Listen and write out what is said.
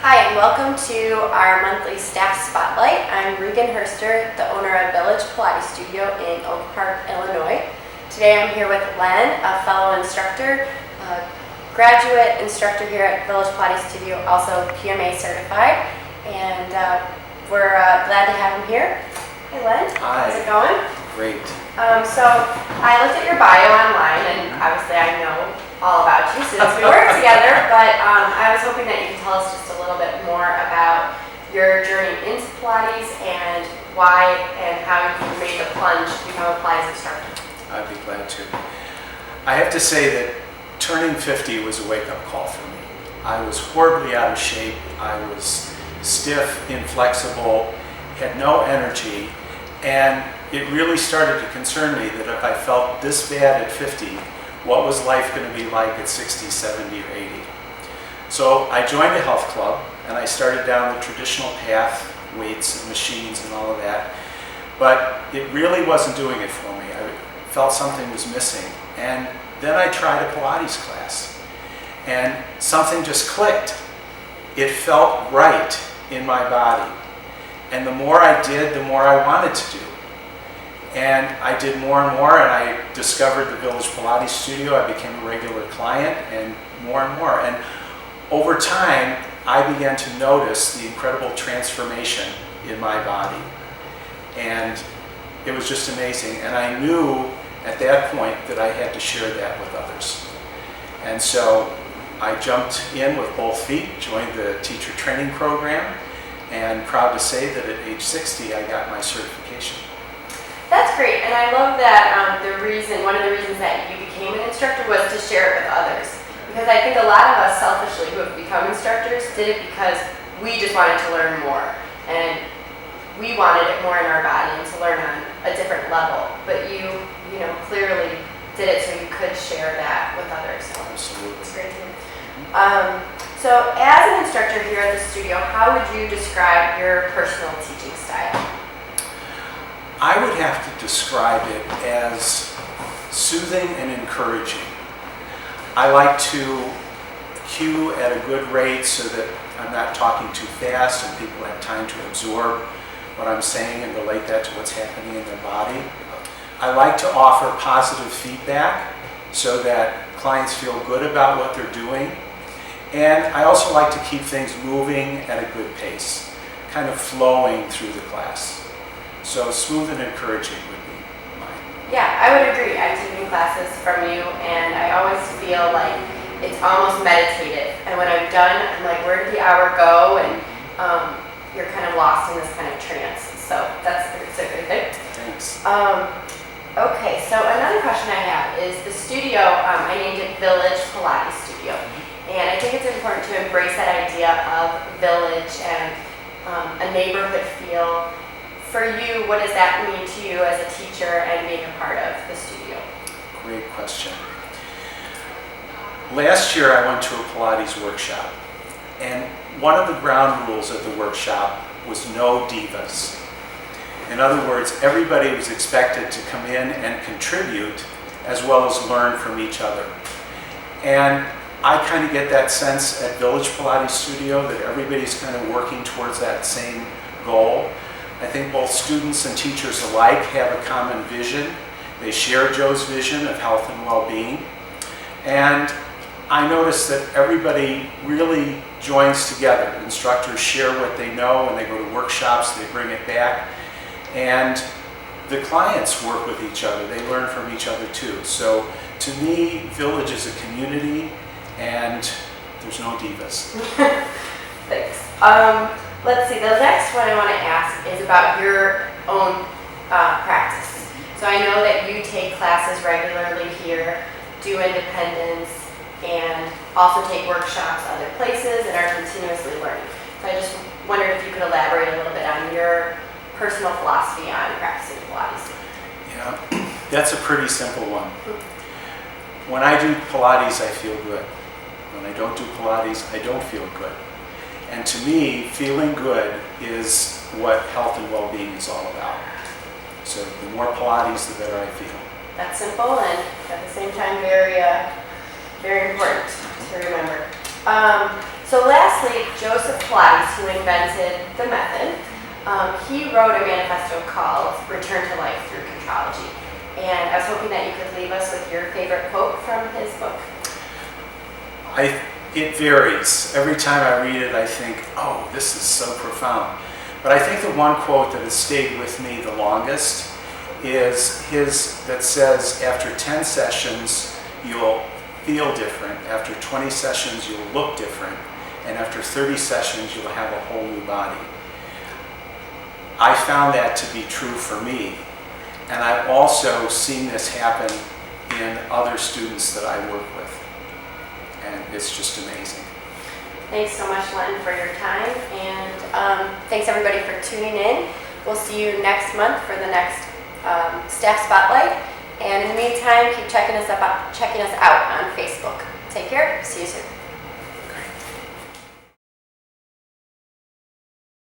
Hi, and welcome to our monthly staff spotlight. I'm Regan Hoerster, the owner of Village Pilates Studio in Oak Park, Illinois. Today I'm here with Len, a fellow instructor, a graduate instructor here at Village Pilates Studio, also PMA certified, and we're glad to have him here. Hey Len, Hi. How's it going? Great. So I looked at your bio online, and obviously I know all about you since we work together, but I was hoping that you could tell us just a little bit more about your journey into Pilates and why and how you made the plunge to become a Pilates instructor. I'd be glad to. I have to say that turning 50 was a wake-up call for me. I was horribly out of shape. I was stiff, inflexible, had no energy, and it really started to concern me that if I felt this bad at 50, what was life going to be like at 60, 70, or 80? So I joined a health club and I started down the traditional path, weights and machines and all of that. But it really wasn't doing it for me. I felt something was missing. And then I tried a Pilates class and something just clicked. It felt right in my body. And the more I did, the more I wanted to do. And I did more and more, and I discovered the Village Pilates Studio. I became a regular client, and more. And over time, I began to notice the incredible transformation in my body. And it was just amazing. And I knew at that point that I had to share that with others. And so I jumped in with both feet, joined the teacher training program, and proud to say that at age 60, I got my certification. That's great, and I love that one of the reasons that you became an instructor was to share it with others. Because I think a lot of us selfishly who have become instructors did it because we just wanted to learn more. And we wanted it more in our body and to learn on a different level. But you clearly did it so you could share that with others. So Absolutely. it's great to hear. So as an instructor here at the studio, how would you describe your personal teaching style? I would have to describe it as soothing and encouraging. I like to cue at a good rate so that I'm not talking too fast and people have time to absorb what I'm saying and relate that to what's happening in their body. I like to offer positive feedback so that clients feel good about what they're doing. And I also like to keep things moving at a good pace, kind of flowing through the class. So smooth and encouraging would be mine. Yeah, I would agree. I've taken classes from you, and I always feel like it's almost meditative. And when I'm done, I'm like, where did the hour go? And you're kind of lost in this kind of trance. So that's a good thing. Thanks. Okay, so another question I have is the studio, I named it Village Pilates Studio. And I think it's important to embrace that idea of village and a neighborhood feel. For you, what does that mean to you as a teacher and being a part of the studio? Great question. Last year I went to a Pilates workshop, and one of the ground rules of the workshop was no divas. In other words, everybody was expected to come in and contribute as well as learn from each other. And I kind of get that sense at Village Pilates Studio that everybody's kind of working towards that same goal. I think both students and teachers alike have a common vision. They share Joe's vision of health and well-being. And I notice that everybody really joins together. Instructors share what they know. When they go to workshops, they bring it back. And the clients work with each other. They learn from each other too. So to me, Village is a community, and there's no divas. Thanks. Let's see, the next one I want to ask is about your own practice. So I know that you take classes regularly here, do independence, and also take workshops other places and are continuously learning. So I just wondered if you could elaborate a little bit on your personal philosophy on practicing Pilates. Yeah, that's a pretty simple one. When I do Pilates, I feel good. When I don't do Pilates, I don't feel good. And to me, feeling good is what health and well-being is all about. So the more Pilates, the better I feel. That's simple and at the same time very important to remember. So So lastly, Joseph Pilates, who invented the method, he wrote a manifesto called Return to Life Through Contrology. And I was hoping that you could leave us with your favorite quote from his book. It varies. Every time I read it, I think, oh, this is so profound. But I think the one quote that has stayed with me the longest is his that says, after 10 sessions, you'll feel different. After 20 sessions, you'll look different. And after 30 sessions, you'll have a whole new body. I found that to be true for me. And I've also seen this happen in other students that I work with. And it's just amazing. Thanks so much, Len, for your time. And thanks everybody for tuning in. We'll see you next month for the next Staff Spotlight. And in the meantime, keep checking us out on Facebook. Take care. See you soon.